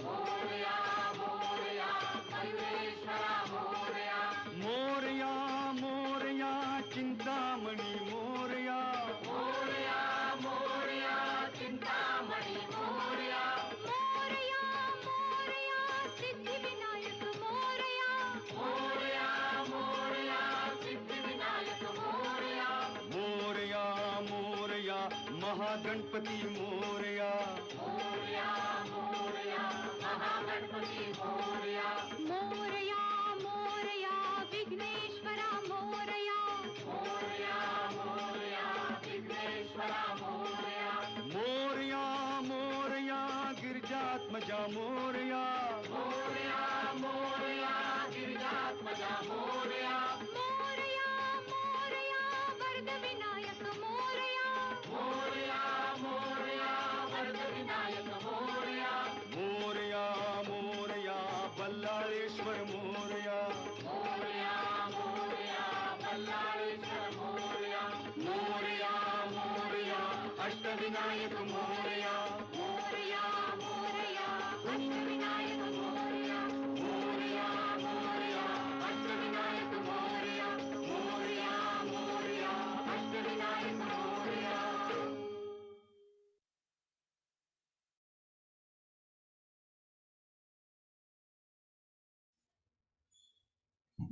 मोरया मोरया मयुरेश्वरा मोरया मोरया मोरया चिंतामणी मोरया मोरया मोरया चिंतामणी मोरया मोरया मोरया सिद्धिविनायक मोरया मोरया मोरया सिद्धिविनायक मोरया मोरया मोरया महागणपती मोरया मोरया मोरया महागणपती मोरया मोरया मोरया विघ्नेश्वरा मोरया मोरया मोरया विघ्नेश्वरा मोरया मोरया मोरया गिरिजात्मजा मोरया मोरया मोरया गिरिजात्मजा मोरया मोरया मोरया वरदविनायक मोरया मोरया मोरया वरदविनायक मोरया मोरया मोरया बल्लाळेश्वर मोरया मोरया मोरया बल्लाळेश्वर मोरया मोरया मोरया अष्टविनायक मोरया मोरया मोरया अष्टविनायक मोरया मोरया मोरया अष्टविनायक मोरया मोरया मोरया अष्टविनायक मोरया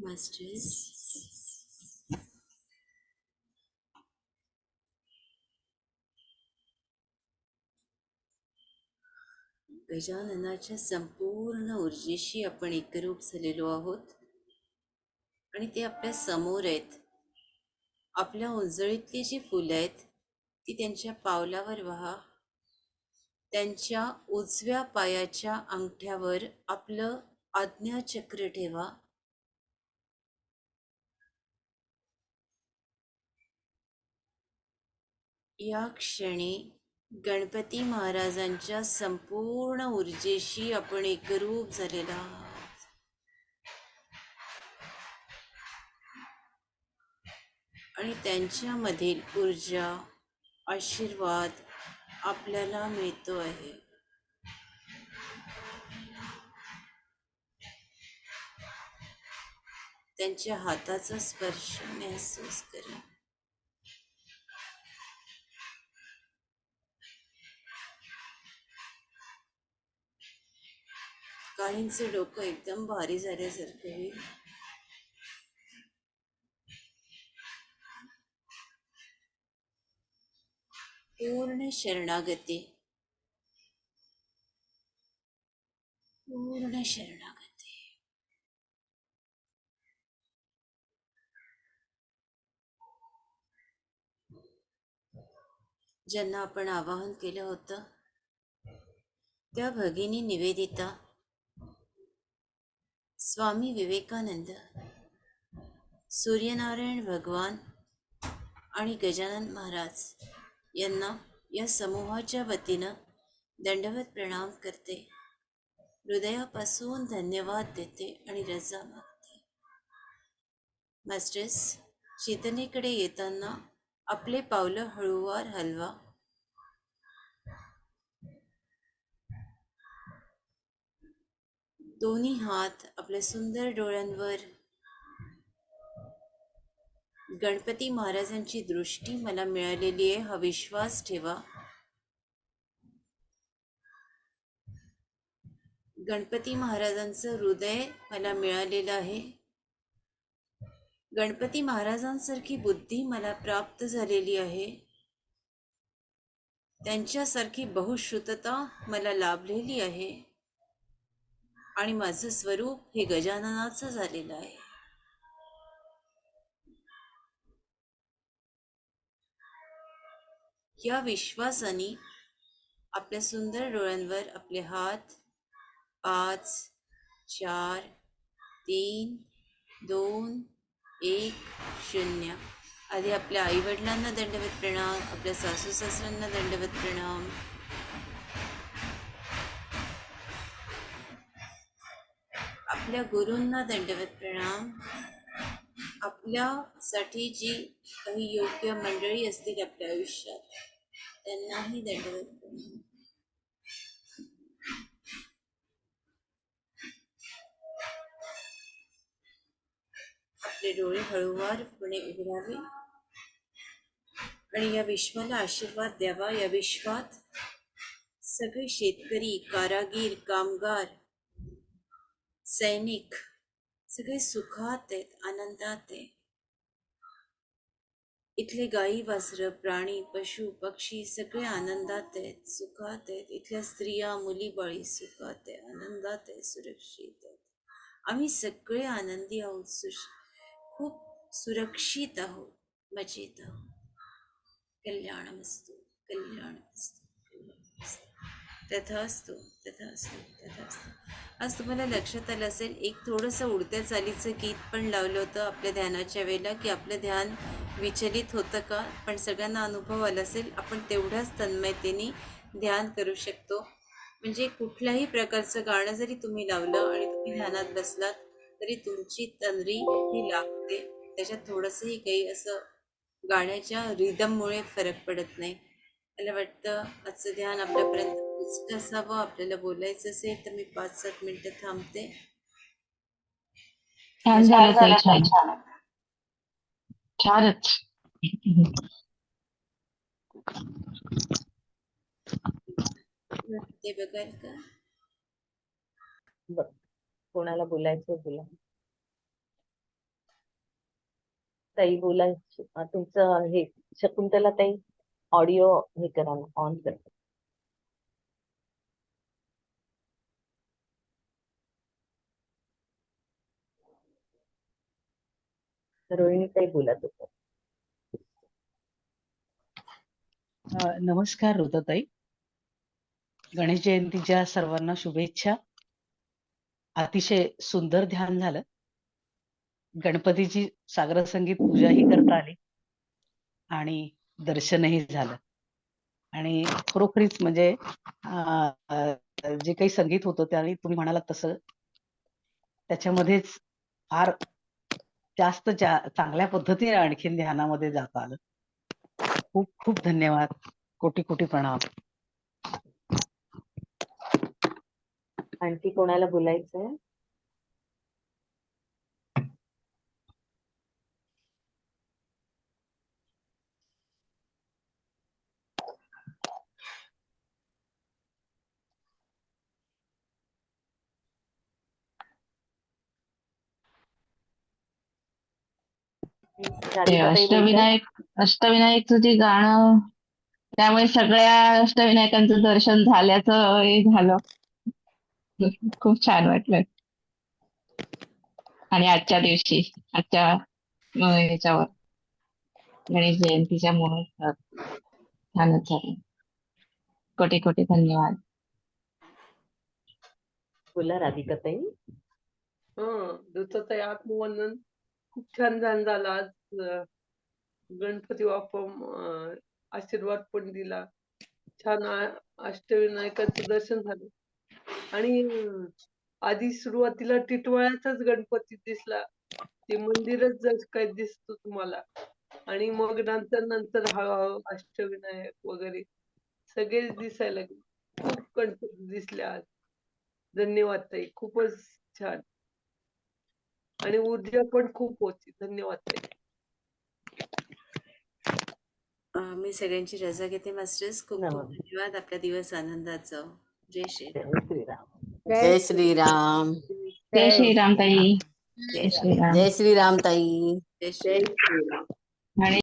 मास्टर्स, गजाननाच्या संपूर्ण ऊर्जेशी आपण एकरूप झालेलो आहोत आणि ते आपल्या समोर आहेत. आपल्या उंजळीतली जी फुलं आहेत ती त्यांच्या पावलावर वहा. त्यांच्या उजव्या पायाच्या अंगठ्यावर आपलं आज्ञाचक्र ठेवा. या क्षणी गणपती महाराजांच्या संपूर्ण ऊर्जेशी आपण एकरूप झालेला आहोत. आणि त्यांच्यामधील ऊर्जा, आशीर्वाद आपल्याला मिळतो आहे. त्यांच्या हाताचा स्पर्श महसूस करा. काहींचं डोकं एकदम भारी झाल्यासारखं आहे. पूर्ण शरणागती, पूर्ण शरणागती. ज्यांना आपण आवाहन केलं होतं त्या भगिनी निवेदिता, स्वामी विवेकानंद, सूर्यनारायण भगवान आणि गजानन महाराज यांना या समूहाच्या वतीनं दंडवत प्रणाम करते. हृदयापासून धन्यवाद देते आणि रजा मागते. मास्टर्स, चेतनेकडे येताना आपले पावलं हळूवार हलवा. दोन्ही हात आपल्या सुंदर डोळ्यांवर. गणपती महाराजांची दृष्टी मला मिळालेली आहे हा विश्वास ठेवा. गणपती महाराजांचं हृदय मला मिळालेलं आहे. गणपती महाराजांसारखी बुद्धी मला प्राप्त झालेली आहे. त्यांच्यासारखी बहुश्रुतता मला लाभलेली आहे. आणि माझं स्वरूप हे गजाननाचं झालेलं आहे. या विश्वासाने आपल्या सुंदर डोळ्यांवर आपले हात 5, 4, 3, 2, 1, 0 आधी आपल्या आई वडिलांना दंडवत प्रणाम, आपल्या सासू सासऱ्यांना दंडवत प्रणाम, आपल्या गुरूंना दंडवत प्रणाम, आपल्यासाठी जी काही योग्य मंडळी असतील आपल्या आयुष्यात त्यांनाही दंडवत प्रणाम. आपले डोळे हळूवारपणे उघडावे आणि या विश्वाला आशीर्वाद द्यावा. या विश्वात सगळे शेतकरी, कारागीर, कामगार, सैनिक सगळे सुखात आहेत, आनंदात आहे. इथले गाई वासरं, प्राणी, पशु, पक्षी सगळे आनंदात आहेत, सुखात आहेत. इथल्या स्त्रिया, मुली, बाळी सुखात आहे, आनंदात आहे, सुरक्षित आहेत. आम्ही सगळे आनंदी आहोत, खूप सुरक्षित आहोत, मजेत आहोत. कल्याणमस्तु, कल्याणमस्तु, कल्याणमस्तु. तथास्तु, तथास्तु, तथास्तु. आज तुम्हाला लक्षात आलं असेल, एक थोडंसं उडत्या चालीचं गीत पण लावलं होतं आपल्या ध्यानाच्या वेळेला, की आपलं ध्यान विचलित होतं का, पण सगळ्यांना अनुभव आला असेल आपण तेवढ्याच तन्मयतेने ध्यान करू शकतो. म्हणजे कुठल्याही प्रकारचं गाणं जरी तुम्ही लावलं आणि तुम्ही ध्यानात बसलात तरी तुमची तंद्री ही लागते. त्याच्यात थोडंसंही काही असं गाण्याच्या रिदममुळे फरक पडत नाही. मला वाटतं आजचं ध्यान आपल्यापर्यंत पोचलं असावं. आपल्याला बोलायचं असेल तर मी 5-7 मिनिटं थांबते. छान झालं ताई, छान. छानच. ते बघाल का? बघ, कोणाला बोलायचं बोला. ताई बोलायचं तुमचं हे शकुंतला ताई ऑडिओ हे करा ऑन करा. रोहिणी ताई बोला तुम्ही. नमस्कार रुद्रताई. गणेश जयंतीच्या सर्वांना शुभेच्छा. अतिशय सुंदर ध्यान झालं. गणपतीची सागर संगीत पूजाही करता आली आणि दर्शनही झालं. आणि खरोखरीच म्हणजे जे काही संगीत होतं त्यावेळी तुम्ही म्हणालात तसं त्याच्यामध्येच फार जास्त चांगल्या पद्धतीने आणखीन ध्यानामध्ये जाता आलं. खूप खूप धन्यवाद. कोटी कोटी प्रणाम. आणखी कोणाला बोलायचंय? ते अष्टविनायकचं जे गाणं, त्यामुळे सगळ्या अष्टविनायकांचं दर्शन झाल्याचं हे झालं. खूप छान वाटलं. आणि आजच्या दिवशी आजच्या ह्याच्यावर गणेश जयंतीच्या मुहूर्तात छानच झालं. कोटी कोटी धन्यवाद. बोला राधिका ताई. दुसरं आत्मवंदन खूप छान ध्यान झालं आज. गणपती बाप्पा आशीर्वाद पण दिला. छान अष्टविनायकाचं दर्शन झालं. आणि आधी सुरुवातीला टिटवाळ्याचाच गणपती दिसला, ते मंदिरच जस काय दिसतो तुम्हाला. आणि मग नंतर हळूहळू अष्टविनायक वगैरे सगळेच दिसायला लागले. खूप गणपती दिसले आज. धन्यवाद ताई, खूपच छान. आणि ऊर्जा पण खूप होती. धन्यवाद ताई. मी सगळ्यांची रजा घेते मास्टर्स. खूप खूप धन्यवाद. आपला दिवस आनंदात जाओ. जय श्रीराम. जय श्रीराम. जय श्रीराम. जय श्रीराम ताई. जय श्रीराम. जय श्रीराम ताई. जय श्रीराम. आणि